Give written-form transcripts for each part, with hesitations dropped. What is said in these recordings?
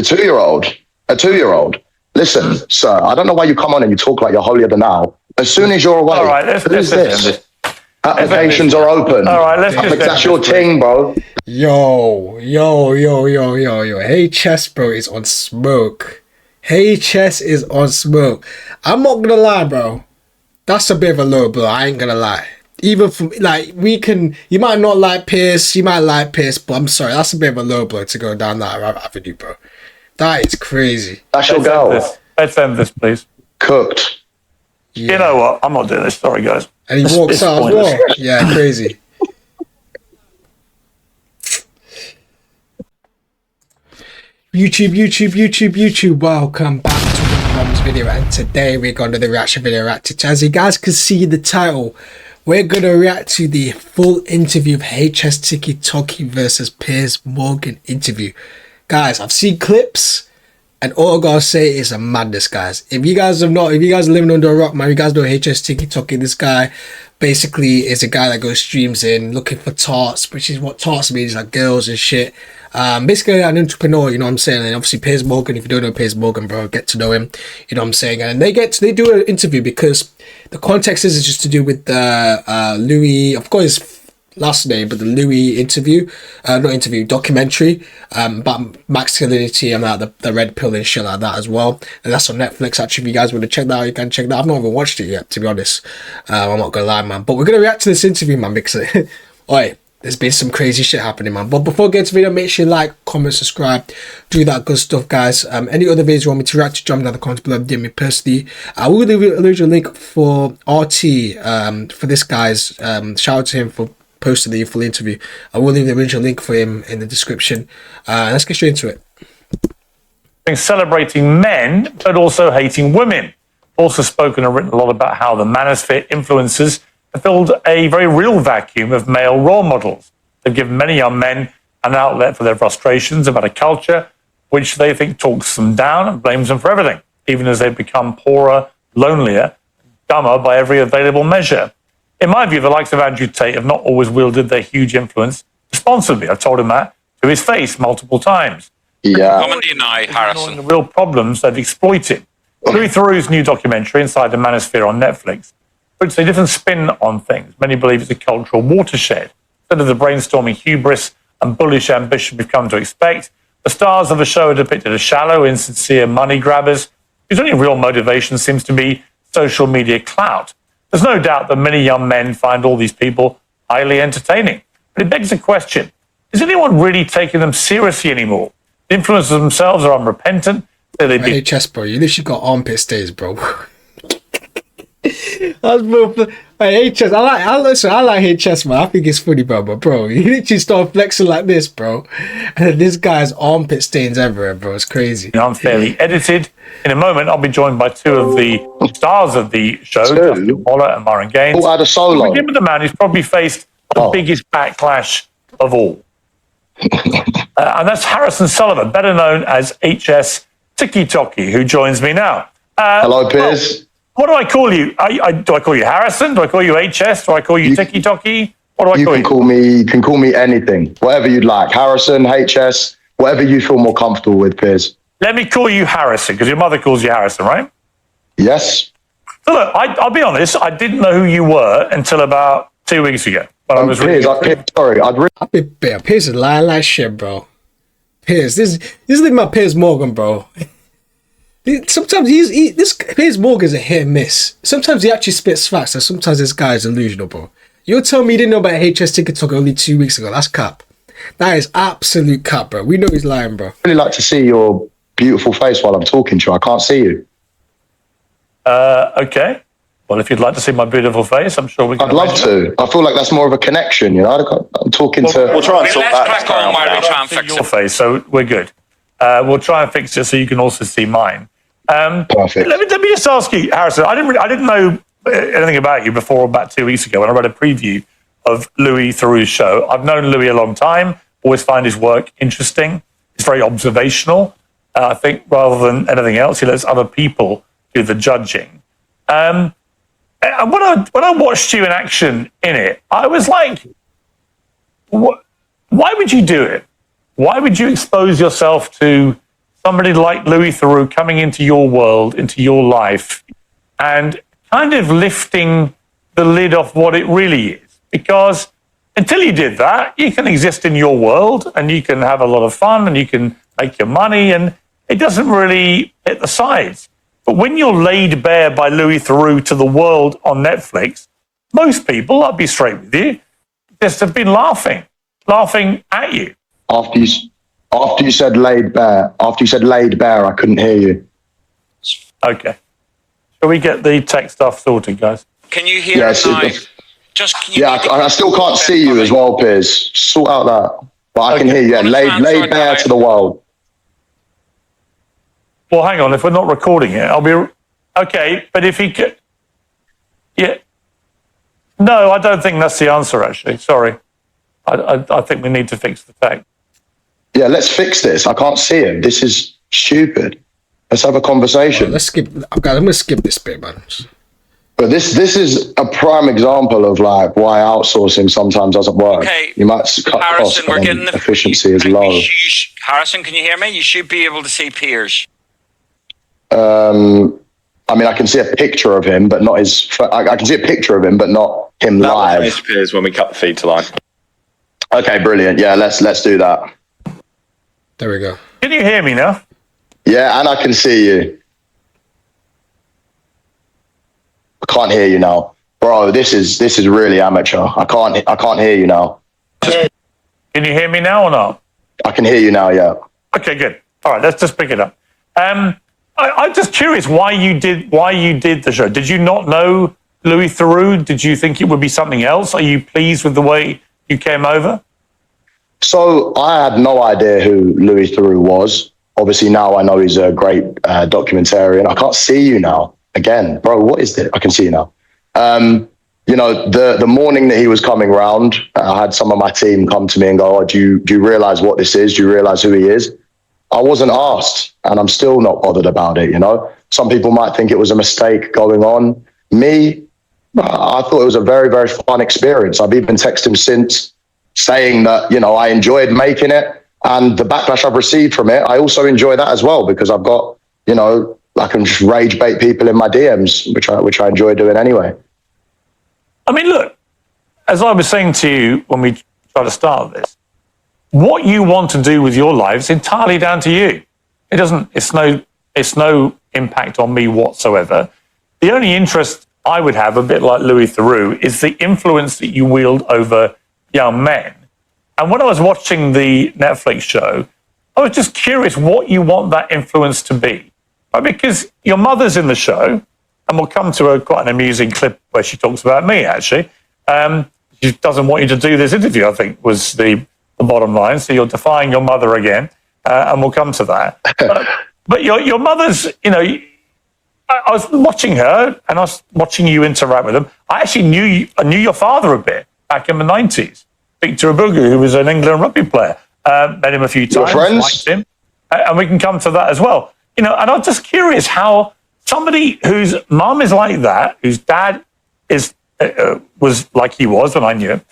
A 2-year-old. A 2-year-old. Listen, sir, I don't know why you come on and you talk like you're holier than thou. As soon as you're away, all right, let's this? Applications are open. All right, let's just that's your ting, bro. Yo. HS, bro, is on smoke. HS is on smoke. I'm not gonna lie, bro. That's a bit of a low blow. I ain't gonna lie. Even from you might not like Piers, you might like Piers, but I'm sorry, that's a bit of a low blow to go down that avenue, bro. That is crazy. That's your girl. Let's end this, please. Cooked. Yeah. You know what? I'm not doing this. Sorry, guys. And he walks out as well. Yeah, crazy. YouTube. Welcome back to the Romz video, and today we're going to do the reaction video reacted to. As you guys can see the title, we're going to react to the full interview of HS Tiki versus Piers Morgan interview. Guys, I've seen clips, and all I gotta say is a madness, guys. If you guys are living under a rock, man, you guys know HS Tiki. This guy basically is a guy that goes streams in looking for tarts, which is what tarts means, like girls and shit. Basically an entrepreneur, you know what I'm saying? And obviously Piers Morgan, if you don't know Piers Morgan, bro, get to know him, you know what I'm saying? And they do an interview because the context is just to do with the Louis, of course, last name, but the Louis documentary about masculinity and the red pill and shit like that as well. And that's on Netflix. Actually, if you guys want to check that out, you can check that. I've not even watched it yet, to be honest. I'm not gonna lie, man. But we're gonna react to this interview, man, because oi, there's been some crazy shit happening, man. But before we get to the video, make sure you like, comment, subscribe, do that good stuff, guys. Any other videos you want me to react to, jump down the comments below, DM me personally. I will leave a link for RT for this guy's. Shout out to him for posted the full interview. I will leave the original link for him in the description. Let's get straight into it. Celebrating men, but also hating women. Also spoken and written a lot about how the manosphere influencers have filled a very real vacuum of male role models. They've given many young men an outlet for their frustrations about a culture which they think talks them down and blames them for everything, even as they've become poorer, lonelier, dumber by every available measure. In my view, the likes of Andrew Tate have not always wielded their huge influence responsibly. I've told him that to his face multiple times. Yeah. Comment deny, Harrison. The real problems they've exploited. Louis Theroux's new documentary, Inside the Manosphere on Netflix, puts a different spin on things. Many believe it's a cultural watershed. Instead of the brainstorming hubris and bullish ambition we've come to expect, the stars of the show are depicted as shallow, insincere money grabbers whose only real motivation seems to be social media clout. There's no doubt that many young men find all these people highly entertaining. But it begs the question, is anyone really taking them seriously anymore? The influencers themselves are unrepentant. Hey, chess, bro, you literally got armpit stains, bro. Hey, HS, I like HS, man. I think it's funny, bro. But bro, you literally start flexing like this, bro, and this guy's armpit stains everywhere, bro. It's crazy. Unfairly edited. In a moment, I'll be joined by two of the stars of the show, Justin Waller and Myron Gaines. Had a solo. We'll begin with the man who's probably faced the biggest backlash of all, and that's Harrison Sullivan, better known as HS Tiki, who joins me now. Hello, Piers. What do I call you? Do I call you Harrison? Do I call you HS? Do I call you Tiki? What do I call you? You can call me anything, whatever you'd like. Harrison, HS, whatever you feel more comfortable with, Piers. Let me call you Harrison, because your mother calls you Harrison, right? Yes. So look, I'll be honest, I didn't know who you were until about 2 weeks ago. When I was Piers, I've been bit. Piers is lying like shit, bro. Piers, this is like my Piers Morgan, bro. Sometimes this Piers Morgan's a hit and miss. Sometimes he actually spits facts, and sometimes this guy is delusional, bro. You're telling me you didn't know about HS TikTok only 2 weeks ago? That's cap. That is absolute cap, bro. We know he's lying, bro. I'd really like to see your beautiful face while I'm talking to you. I can't see you. Okay. Well, if you'd like to see my beautiful face, I'm sure we can. I'd love to. I feel like that's more of a connection, you know. I'm talking to. We'll try and sort that. Let's crack on, Myron. Try and fix your face, so we're good. We'll try and fix it so you can also see mine. Perfect. Let me just ask you, Harrison. I didn't know anything about you before about 2 weeks ago when I read a preview of Louis Theroux's show. I've known Louis a long time. Always find his work interesting. It's very observational. I think rather than anything else, he lets other people do the judging. And when I watched you in action in it, I was like, why would you do it? Why would you expose yourself to somebody like Louis Theroux coming into your world, into your life, and kind of lifting the lid off what it really is? Because until you did that, you can exist in your world and you can have a lot of fun and you can make your money, and it doesn't really hit the sides. But when you're laid bare by Louis Theroux to the world on Netflix, most people, I'll be straight with you, just have been laughing at you. After you said laid bare, I couldn't hear you. Okay. Shall we get the tech stuff sorted, guys? Can you hear Yes, us now? Just can you I still can't see you as well, Piers. Sort out that. But I can hear you. Yeah, laid bare to the world. Well, hang on. If we're not recording it, I'll be... Okay, but if he could... Yeah. No, I don't think that's the answer, actually. Sorry. I think we need to fix the tech. Yeah, let's fix this. I can't see him. This is stupid. Let's have a conversation. Let's skip. I'm gonna skip this bit, man. But this is a prime example of like why outsourcing sometimes doesn't work. Okay, You might cut Harrison, costs, we're but getting the efficiency is low. Harrison, can you hear me? You should be able to see Piers. I mean, I can see a picture of him, but not his. I can see a picture of him, but not him That live. will Piers when we cut the feed to live. Okay, brilliant. Yeah, let's do that. There we go. Can you hear me now? Yeah, and I can see you. I can't hear you now, bro. This is really amateur. I can't hear you now. Can you hear me now or not? I can hear you now. Yeah. Okay, good. All right, let's just pick it up. I'm just curious why you did the show. Did you not know Louis Theroux? Did you think it would be something else? Are you pleased with the way you came over? So I had no idea who Louis Theroux was. Obviously now I know he's a great documentarian. I can't see you now. Again, bro, what is this? I can see you now. You know, the morning that he was coming round, I had some of my team come to me and go, "Oh, do you realize what this is? Do you realize who he is?" I wasn't asked, and I'm still not bothered about it. You know, some people might think it was a mistake going on. Me, I thought it was a very, very fun experience. I've even texted him since saying that, you know, I enjoyed making it, and the backlash I've received from it, I also enjoy that as well, because I've got, you know, I can just rage bait people in my DMs, which I enjoy doing anyway. I mean, look, as I was saying to you when we tried to start this, what you want to do with your life is entirely down to you. It's no impact on me whatsoever. The only interest I would have, a bit like Louis Theroux, is the influence that you wield over young men. And when I was watching the Netflix show, I was just curious what you want that influence to be. Right? Because your mother's in the show, and we'll come to quite an amusing clip where she talks about me, actually. She doesn't want you to do this interview, I think, was the bottom line. So you're defying your mother again, and we'll come to that. But your mother's, you know, I was watching her, and I was watching you interact with them. I actually knew your father a bit back in the 90s. Victor Abugu, who was an England rugby player. Met him a few times, liked him. And we can come to that as well. You know, and I'm just curious how somebody whose mum is like that, whose dad was like he was when I knew him,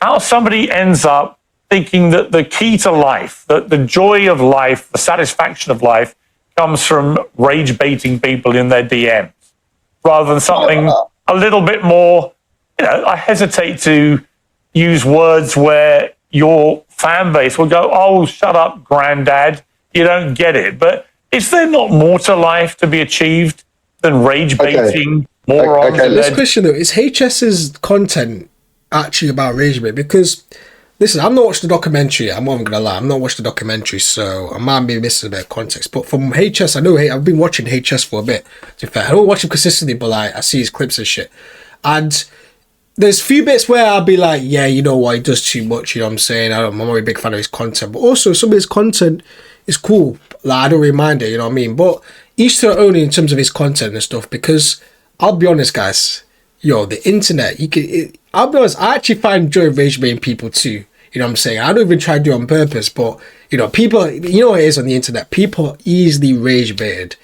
how somebody ends up thinking that the key to life, the joy of life, the satisfaction of life comes from rage baiting people in their DMs, rather than something a little bit more, you know, I hesitate to use words where your fan base will go, "Oh, shut up, granddad, you don't get it." But is there not more to life to be achieved than rage baiting morons? Okay. This question though, is HS's content actually about rage bait? Because listen, I've not watched the documentary. I'm not even gonna lie, I've not watched the documentary, so I might be missing a bit of context. But from HS, I know I've been watching HS for a bit. To be fair, I don't watch him consistently, but like I see his clips and shit. And there's a few bits where I'll be like, yeah, you know what, he does too much, you know what I'm saying? I'm not a big fan of his content. But also, some of his content is cool. Like, I don't really mind it, you know what I mean? But each to their own in terms of his content and stuff, because I'll be honest, guys, the internet, I'll be honest, I actually find joy rage baiting people too. You know what I'm saying? I don't even try to do it on purpose, but, you know, people, you know what it is on the internet? People easily rage baited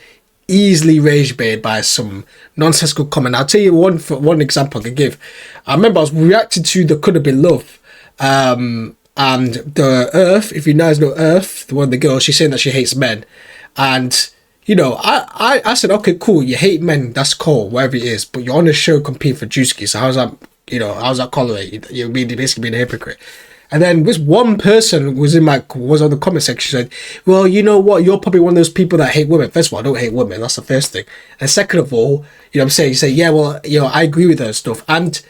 by some nonsensical comment. I'll tell you one example I can give. I remember I was reacting to the Could Have Been Love, and the Earth, if you guys know Earth, the one of the girls, she's saying that she hates men, And, you know, I said, okay, cool, you hate men, that's cool, whatever it is, but you're on a show competing for Drewski, so how's that, you know, how's that correlate? You're basically being a hypocrite. And then this one person was on the comment section, said, well, you know what, you're probably one of those people that hate women. First of all, I don't hate women, that's the first thing. And second of all, you know what I'm saying, you say, yeah, well, you know, I agree with that stuff. And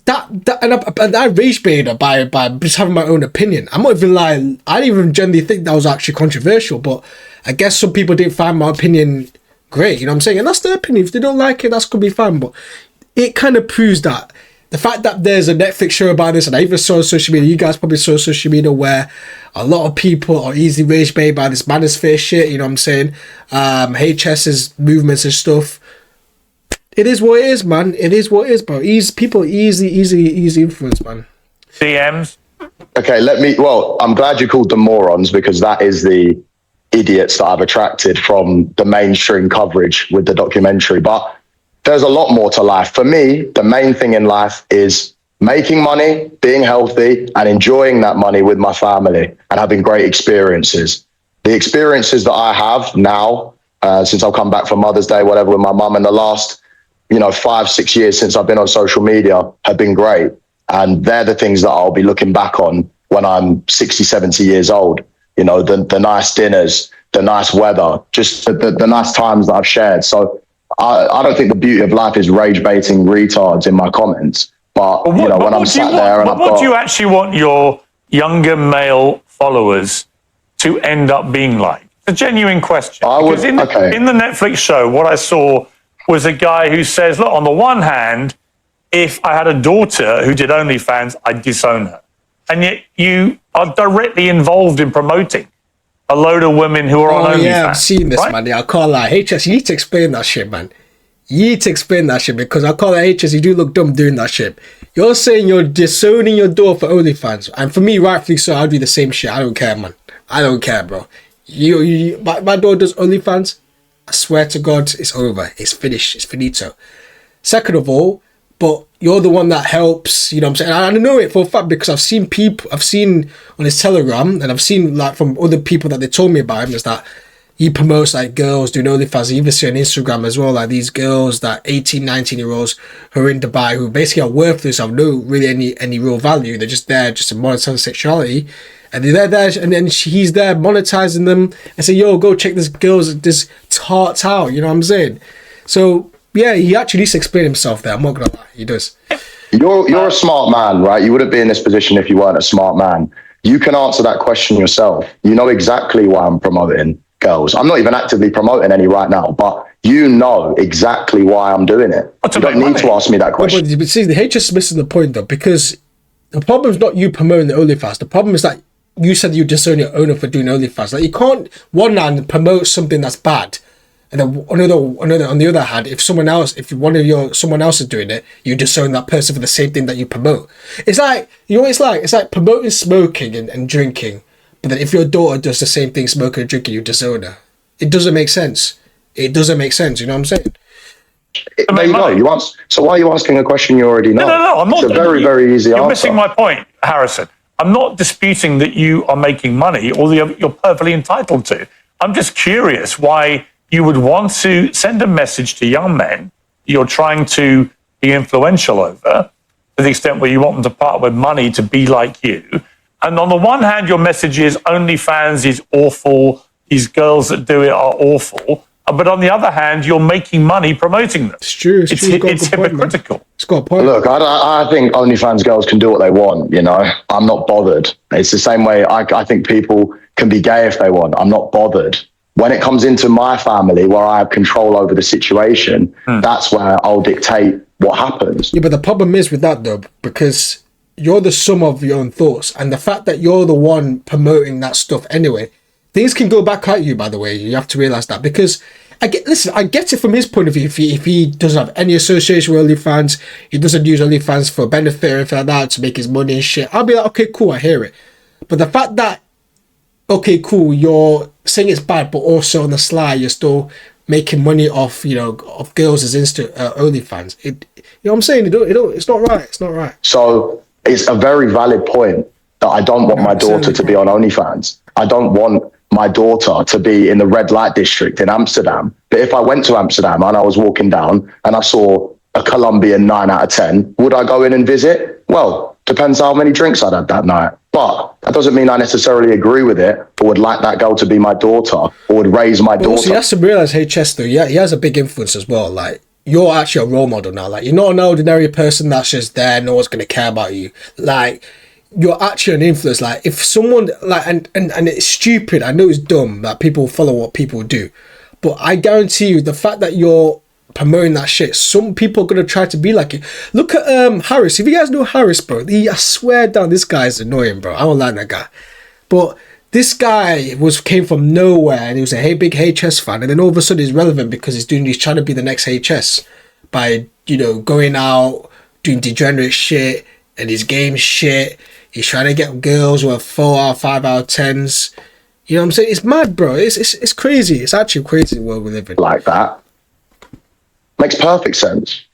I rage baited by just having my own opinion. I'm not even lying. I didn't even generally think that was actually controversial, but I guess some people didn't find my opinion great, you know what I'm saying? And that's their opinion. If they don't like it, that's gonna be fine. But it kind of proves that the fact that there's a Netflix show about this, and I even saw on social media, you guys probably saw social media, where a lot of people are easily rage baited by this manosphere shit, you know what I'm saying? HS's movements and stuff. It is what it is, man. It is what it is, bro. People easy influence, man. DMs. Okay, I'm glad you called them morons, because that is the idiots that I've attracted from the mainstream coverage with the documentary. But there's a lot more to life. For me, the main thing in life is making money, being healthy, and enjoying that money with my family and having great experiences. The experiences that I have now, since I've come back from Mother's Day, whatever, with my mum, in the last 5-6 years since I've been on social media, have been great. And they're the things that I'll be looking back on when I'm 60, 70 years old. You know, the nice dinners, the nice weather, just the nice times that I've shared. So I don't think the beauty of life is rage baiting retards in my comments. But when I'm sat there and what do you actually want your younger male followers to end up being like? It's a genuine question. Because in the Netflix show, what I saw was a guy who says, look, on the one hand, if I had a daughter who did OnlyFans, I'd disown her. And yet you are directly involved in promoting a load of women who are on OnlyFans. Yeah, I've seen this, right? Man. I can't lie. HS, you need to explain that shit, man. You need to explain that shit, because I call it HS, you do look dumb doing that shit. You're saying you're disowning your daughter for OnlyFans. And for me, rightfully so, I'll do the same shit. I don't care, man. I don't care, bro. My daughter does OnlyFans. I swear to God, it's over. It's finished. It's finito. Second of all, but you're the one that helps, you know what I'm saying? And I know it for a fact, because I've seen on his Telegram, and I've seen like from other people that they told me about him, is that he promotes like girls doing OnlyFans. You even see on Instagram as well, like these girls that 18, 19-year-olds who are in Dubai, who basically are worthless, have no really any real value. They're just there just to monetize sexuality. And they're there, and then he's there monetizing them and say, yo, go check this tarts out, you know what I'm saying? So, yeah, he actually needs to explain himself there. I'm not going to lie, he does. You're a smart man, right? You wouldn't be in this position if you weren't a smart man. You can answer that question yourself. You know exactly why I'm promoting girls. I'm not even actively promoting any right now, but you know exactly why I'm doing it. You don't need to ask me that question. But see, the HS is missing the point, though, because the problem is not you promoting the OnlyFans. The problem is that you said you disown your owner for doing OnlyFans. Like, you can't one hand promote something that's bad, and then on the other hand, if someone else is doing it, you disown that person for the same thing that you promote. It's like, you know what it's like promoting smoking and drinking, but then if your daughter does the same thing, smoking and drinking, you disown her. It doesn't make sense. It doesn't make sense. You know what I'm saying? There you go. So why are you asking a question you already know? No. I'm not. It's a very, very easy answer. You're missing my point, Harrison. I'm not disputing that you are making money, or you're perfectly entitled to. I'm just curious why you would want to send a message to young men you're trying to be influential over, to the extent where you want them to part with money to be like you. And on the one hand, your message is OnlyFans is awful, these girls that do it are awful. But on the other hand, you're making money promoting them. It's true. It's hypocritical. It's got a point. Look, I think OnlyFans girls can do what they want, you know. I'm not bothered. It's the same way I think people can be gay if they want. I'm not bothered. When it comes into my family, where I have control over the situation, that's where I'll dictate what happens. Yeah, but the problem is with that, though, because you're the sum of your own thoughts. And the fact that you're the one promoting that stuff anyway, things can go back at you, by the way. You have to realize that, because I get it from his point of view. If he doesn't have any association with OnlyFans, he doesn't use OnlyFans for benefit or anything like that to make his money and shit, I'll be like, okay, cool, I hear it. But the fact that, okay, cool, you're saying it's bad, but also on the sly, you're still making money off, of girls as OnlyFans. You know what I'm saying? It's not right. It's not right. So it's a very valid point that I don't want my daughter to be on OnlyFans. I don't want my daughter to be in the red light district in Amsterdam. But if I went to Amsterdam and I was walking down and I saw a Colombian 9 out of 10, would I go in and visit? Well, depends how many drinks I'd had that night. But that doesn't mean I necessarily agree with it or would like that girl to be my daughter or would raise my daughter. Also, you have to realize HS though, yeah, he has a big influence as well. Like, you're actually a role model now. Like, you're not an ordinary person that's just there, no one's gonna care about you. Like, you're actually an influence. Like, if someone like and it's stupid, I know it's dumb that people follow what people do, but I guarantee you the fact that you're promoting that shit, some people are gonna try to be like you. Look at Harris. If you guys know Harris, bro, I swear down, this guy is annoying, bro. I don't like that guy, but this guy came from nowhere and he was a big HS fan, and then all of a sudden he's relevant because he's trying to be the next HS by, you know, going out doing degenerate shit and his game shit. He's trying to get girls with 4 out of 5 out of 10s. You know what I'm saying? It's mad, bro. It's crazy. It's actually crazy the world we live in. Like that. Makes perfect sense.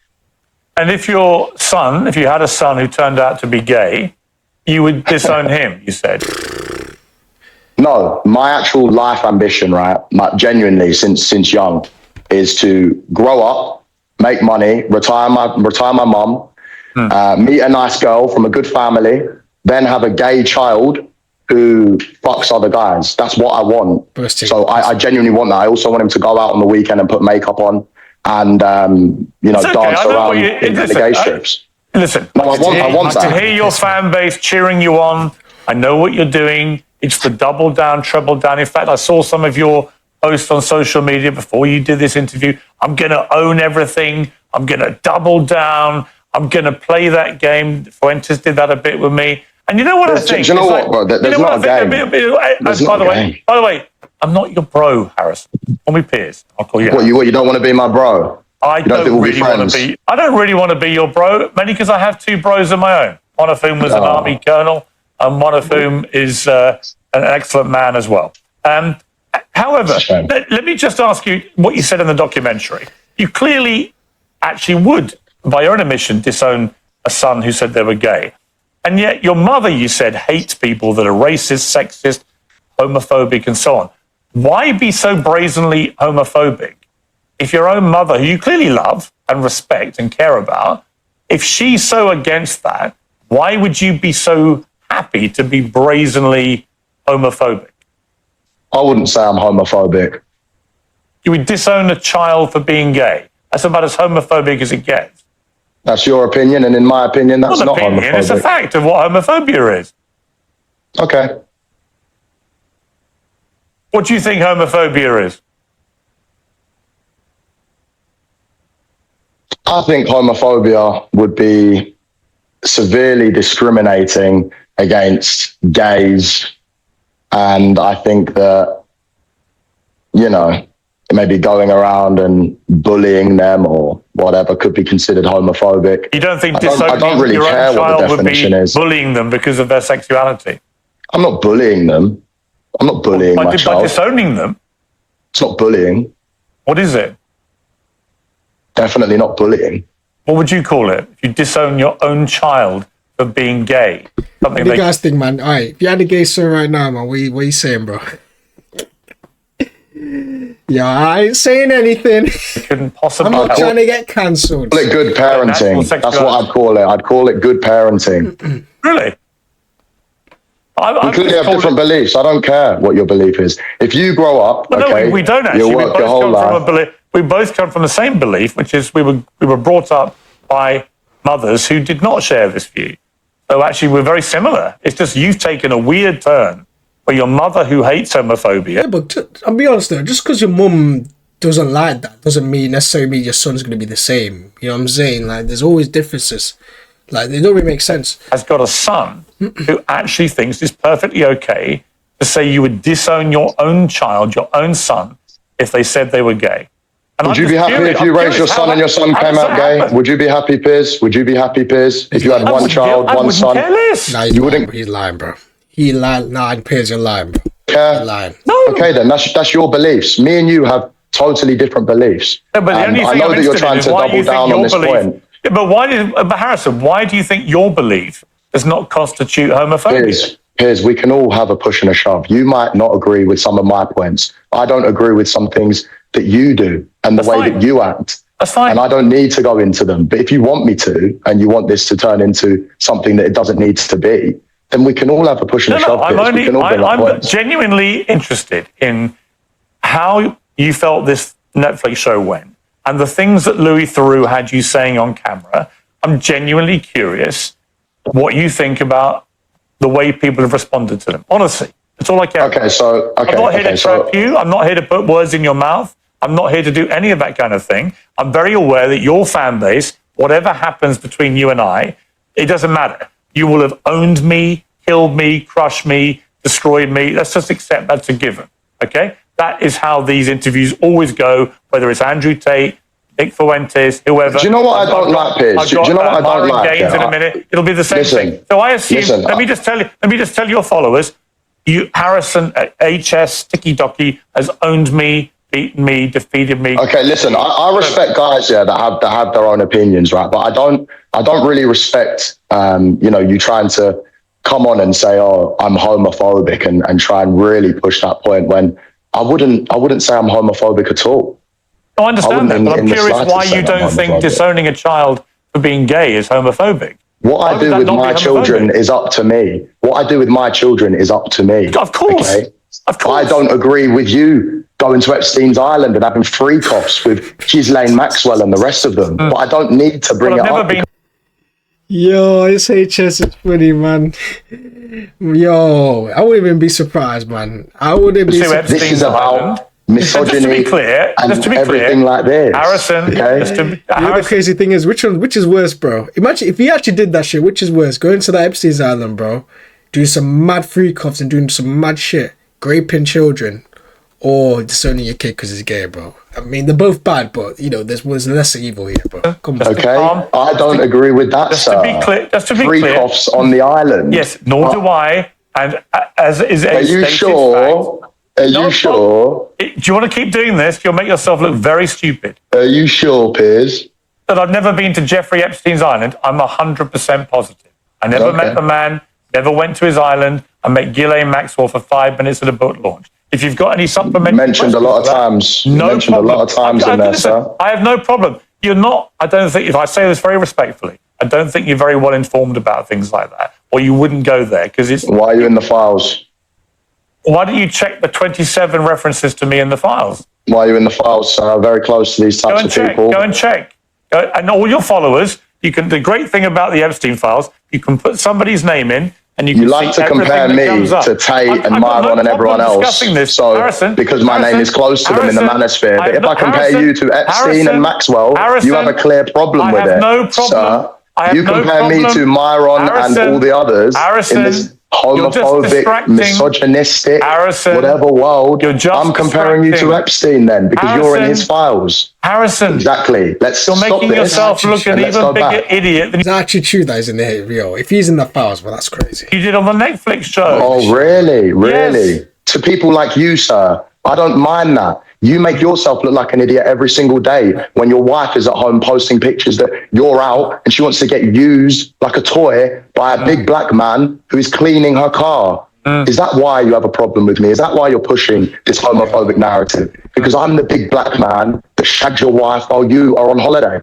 And if you had a son who turned out to be gay, you would disown him, you said. No, my actual life ambition, right, genuinely since young, is to grow up, make money, retire my mum, meet a nice girl from a good family, then have a gay child who fucks other guys. That's what I want. So I genuinely want that. I also want him to go out on the weekend and put makeup on and dance around in the gay strips. Listen, no, I want that. To hear your fan base cheering you on, I know what you're doing. It's the double down, treble down. In fact, I saw some of your posts on social media before you did this interview. I'm going to own everything. I'm going to double down. I'm going to play that game. Fuentes did that a bit with me. And you know what I think? Do you know what, bro? There's not a game. By the way, I'm not your bro, Harrison. Call me Piers. I'll call you. What, you don't want to be my bro? I don't really want to be your bro, mainly because I have 2 bros of my own. One of whom was an army colonel, and one of whom is an excellent man as well. However, let me just ask you what you said in the documentary. You clearly actually would, by your own admission, disown a son who said they were gay. And yet your mother, you said, hates people that are racist, sexist, homophobic, and so on. Why be so brazenly homophobic if your own mother, who you clearly love and respect and care about, if she's so against that, why would you be so happy to be brazenly homophobic? I wouldn't say I'm homophobic. You would disown a child for being gay. That's about as homophobic as it gets. That's your opinion, and in my opinion, that's not homophobic. It's a fact of what homophobia is. Okay. What do you think homophobia is? I think homophobia would be severely discriminating against gays. And I think that, maybe going around and bullying them or whatever could be considered homophobic. You don't think I don't really your care own what the child would be definition is. bullying them because of their sexuality? I'm not bullying them. I'm not bullying my child. By disowning them? It's not bullying. What is it? Definitely not bullying. What would you call it if you disown your own child for being gay? What do you guys think, man? All right, if you had a gay son right now, man, what you saying, bro? Yeah, I ain't saying anything. Couldn't possibly. I'm not trying to get cancelled. Call it good parenting. That's what I'd call it. I'd call it good parenting. Really? We clearly have different beliefs. I don't care what your belief is. If you grow up, no, we don't actually. You'll work your whole life. We both come from the same belief, which is we were brought up by mothers who did not share this view. So actually, we're very similar. It's just you've taken a weird turn where your mother, who hates homophobia. Yeah, but I'll be honest though, just because your mum doesn't like that doesn't necessarily mean your son's going to be the same. You know what I'm saying? Like, there's always differences. Like, they don't really make sense. Has got a son who actually thinks it's perfectly okay to say you would disown your own child, your own son, if they said they were gay. And would you be happy if you raised your son and your son came out gay? Would you be happy, Piers? Would you be happy, Piers, if you had one child, one son? Nah, you wouldn't. He's lying, bro. He lied. Nah, Piers, you're lying, bro. Yeah. You're lying. No. Okay, then that's your beliefs. Me and you have totally different beliefs. Yeah, but the only thing I know that you're trying to double down on this point. Yeah, but Harrison, why do you think your belief does not constitute homophobia? Piers, we can all have a push and a shove. You might not agree with some of my points. I don't agree with some things that you do and the way that you act. That's fine. And I don't need to go into them. But if you want me to, and you want this to turn into something that it doesn't need to be, then we can all have a push and a shove. I'm genuinely interested in how you felt this Netflix show went and the things that Louis Theroux had you saying on camera. I'm genuinely curious what you think about the way people have responded to them. Honestly, that's all I care about. I'm not here to trap you. I'm not here to put words in your mouth. I'm not here to do any of that kind of thing. I'm very aware that your fan base, whatever happens between you and I, it doesn't matter. You will have owned me, killed me, crushed me, destroyed me. Let's just accept that's a given, okay? That is how these interviews always go, whether it's Andrew Tate, Nick Fuentes, whoever. Do you know what I don't like, Piers? Do you know what I don't like? Gaines in a minute. It'll be the same thing. So I assume, let me just tell your followers, Harrison at HS Sticky Docky has owned me, beaten me, defeated me. Okay, listen, I respect guys that have their own opinions, right? But I don't really respect you trying to come on and say, oh, I'm homophobic and try and really push that point when I wouldn't say I'm homophobic at all. I understand that, but I'm curious why you don't think disowning a child for being gay is homophobic. What I do with my children is up to me. What I do with my children is up to me. Of course. Okay? Of course. I don't agree with you going to Epstein's Island and having freak-offs with Ghislaine Maxwell and the rest of them. But I don't need to bring it up. Yo, this HS is funny, man. Yo, I wouldn't even be surprised, man. I wouldn't be surprised. This is about misogyny and everything like this. Harrison, okay? The crazy thing is, which is worse, bro? Imagine if he actually did that shit, which is worse? Going to the Epstein's Island, bro, doing some mad freak-offs and doing some mad shit, raping children, or disowning your kid because he's gay, bro. I mean, they're both bad, but, there's less evil here, bro. Come on. Okay, I don't agree with that, sir. Just to be clear. Freak-offs on the island. Yes, nor do I. And as is a Are you sure? Are you sure? Do you want to keep doing this? You'll make yourself look very stupid. Are you sure, Piers? That I've never been to Jeffrey Epstein's island, I'm 100% positive. I never met the man, never went to his island. I met Ghislaine Maxwell for 5 minutes at a book launch. If you've got any supplementary mentioned a lot of times. No problem. A lot of times in there, sir. I have no problem. You're not, I don't think, if I say this very respectfully, I don't think you're very well informed about things like that, or you wouldn't go there because it's. Why are you in the files? Why don't you check the 27 references to me in the files? Why are you in the files, sir? Very close to these types of people. Go and check. And all your followers, you can. The great thing about the Epstein files, you can put somebody's name in, and you can. You like to compare me to Tate and Myron and everyone else. So Harrison, because my name is close to them in the manosphere. But if I compare you to Epstein and Maxwell, you have a clear problem with it. No problem. Sir, you compare me to Myron and all the others in this homophobic, misogynistic, whatever world. I'm comparing you to Epstein then, because you're in his files. Harrison. Exactly. You're making yourself look an even bigger idiot. It's actually true that he's in the video. If he's in the files, well, that's crazy. You did on the Netflix show. Oh, really? Really? Yes. To people like you, sir, I don't mind that. You make yourself look like an idiot every single day when your wife is at home posting pictures that you're out and she wants to get used like a toy by a big black man who is cleaning her car. Is that why you have a problem with me? Is that why you're pushing this homophobic narrative? Because I'm the big black man that shagged your wife while you are on holiday.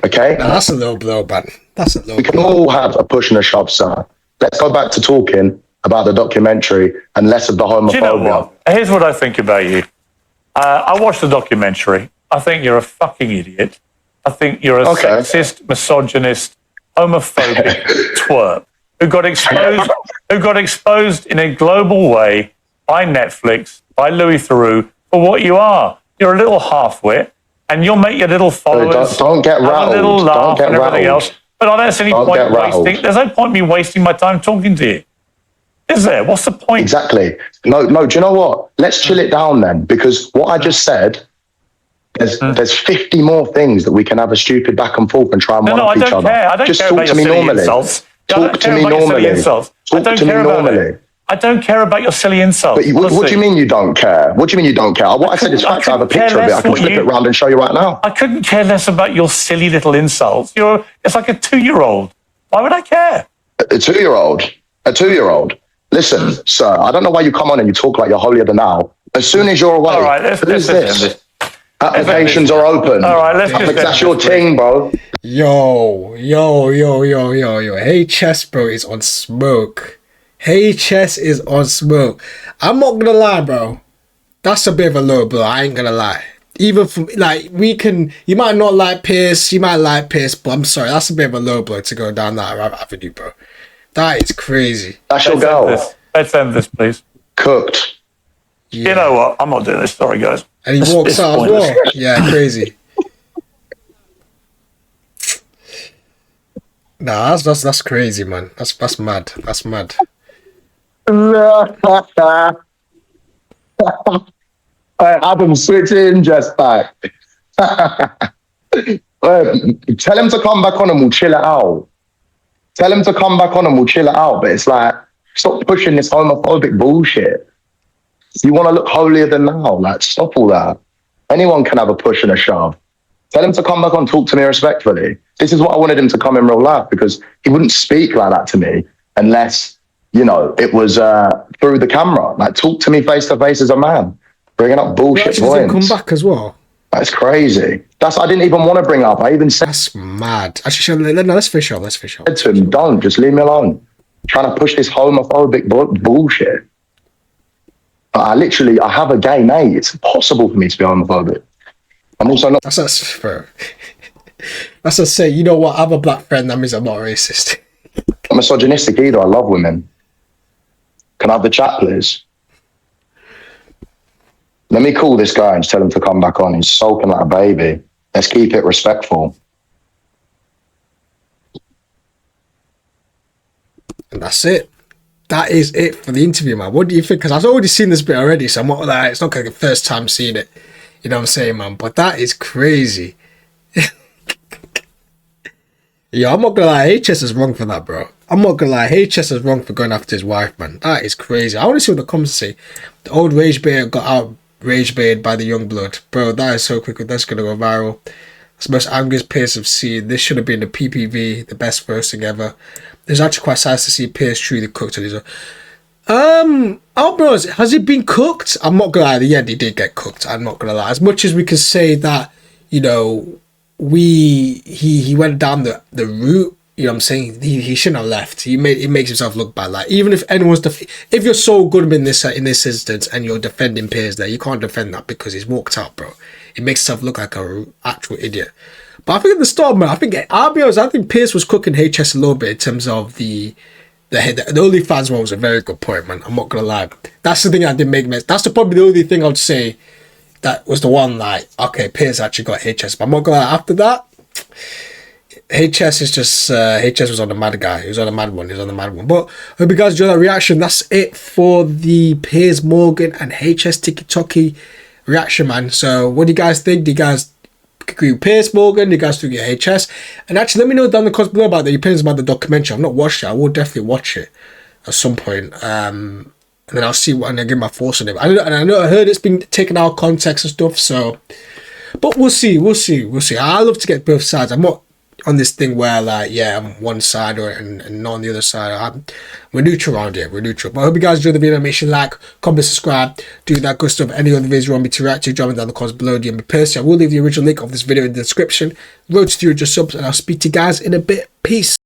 Okay? No, that's a low blow, man. That's a low blow. We can all have a push and a shove, sir. Let's go back to talking about the documentary and less of the homophobia. Do you know what? Here's what I think about you. I watched the documentary. I think you're a fucking idiot. I think you're a sexist, misogynist, homophobic twerp who got exposed in a global way by Netflix, by Louis Theroux, for what you are. You're a little half-wit, and you'll make your little followers don't get rattled. A little laugh and everything else. But I don't see any point wasting. There's no point me wasting my time talking to you. Is there? What's the point? Exactly. No, do you know what? Let's chill it down then, because what I just said, there's 50 more things that we can have a stupid back and forth and try and one-up each other. I don't care about your silly insults. Talk to me normally. Talk to me normally. I don't care about your silly insults. But what do you mean you don't care? What do you mean you don't care? What I said is fact. I have a picture of it. I can flip it around and show you right now. I couldn't care less about your silly little insults. It's like a 2-year-old. Why would I care? A 2-year-old? A 2-year-old? Listen, sir, I don't know why you come on and you talk like you're holier than thou. As soon as you're away, All right, let's who's end this? this. Applications are open. All right, let's just That's end your this, ting, bro. Yo. HS, bro, is on smoke. HS is on smoke. I'm not gonna lie, bro. That's a bit of a low blow. I ain't gonna lie. Even from like you might not like Piers, you might like Piers, but I'm sorry, that's a bit of a low blow to go down that avenue, bro. That is crazy. That's your girl. Let's end this, please. Cooked. Yeah. You know what? I'm not doing this. Sorry, guys. And he walks It's out as pointless. well. Yeah, crazy. Nah, that's crazy, man. That's mad. That's mad. Adam, switch in just back. Tell him to come back on and we'll chill it out. Tell him to come back on and we'll chill it out. But it's like, stop pushing this homophobic bullshit. You want to look holier than thou. Like, stop all that. Anyone can have a push and a shove. Tell him to come back on, talk to me respectfully. This is what I wanted him to come in real life, because he wouldn't speak like that to me unless, you know, it was through the camera. Like, talk to me face to face as a man. Bringing up bullshit He actually didn't points. come back as well. That's crazy. I didn't even want to bring up. I even said That's mad. Actually, no, let's fish up. Let's fish up. to him, don't, just leave me alone. Trying to push this homophobic bullshit. But I have a gay mate. It's impossible for me to be homophobic. I'm also not. That's bro. That's a say. You know what? I have a black friend. That means I'm not racist. Not misogynistic either. I love women. Can I have the chat, please? Let me call this guy and just tell him to come back on. He's sulking like a baby. Let's keep it respectful. And that's it. That is it for the interview, man. What do you think? Because I've already seen this bit already, so I'm not like, it's not like the first time seeing it. You know what I'm saying, man? But that is crazy. Yeah, I'm not gonna lie, HS is wrong for that, bro. I'm not gonna lie, HS is wrong for going after his wife, man. That is crazy. I want to see what the comments say. The old rage bait got out rage baited by the young blood. Bro, that is so quick. That's gonna go viral. It's the most angriest Piers I've seen. This should have been the PPV, the best roasting ever. It's actually quite sad to see Piers truly cooked on his own. Bros, has it been cooked? I'm not gonna lie, yeah, he did get cooked. I'm not gonna lie. As much as we can say that, you know, he went down the route, you know what I'm saying, he shouldn't have left. He makes himself look bad. Like, even if anyone's if you're so good in this instance and you're defending Piers there, you can't defend that because he's walked out, bro. It makes himself look like a actual idiot. But I think at the start, man, I'll be honest, I think Piers was cooking HS a little bit in terms of the OnlyFans one was a very good point, man. I'm not gonna lie. That's the thing I didn't make. That's probably the only thing I'd say that was the one, like, okay, Piers actually got HS. But I'm not gonna lie, after that, HS is just HS was on the mad guy. He was on the mad one. But I hope you guys enjoyed that reaction. That's it for the Piers Morgan and HS TikTok reaction, man. So what do you guys think? Do you guys agree with Piers Morgan? Do you guys think you HS? And actually, let me know down in the comments below about your opinions about the documentary. I've not watched it. I will definitely watch it at some point. And then I'll see what, and I'll give my thoughts on it. I heard it's been taken out of context and stuff. So, but we'll see. I love to get both sides. I'm not on this thing where, like, yeah, I'm one side and not on the other side. We're neutral around here. We're neutral. But I hope you guys enjoyed the video. Make sure you like, comment, subscribe, do that good stuff. Any other videos you want me to react to, drop it down in the comments below. DM me personally. I will leave the original link of this video in the description. Road to 300 subs, and I'll speak to you guys in a bit. Peace.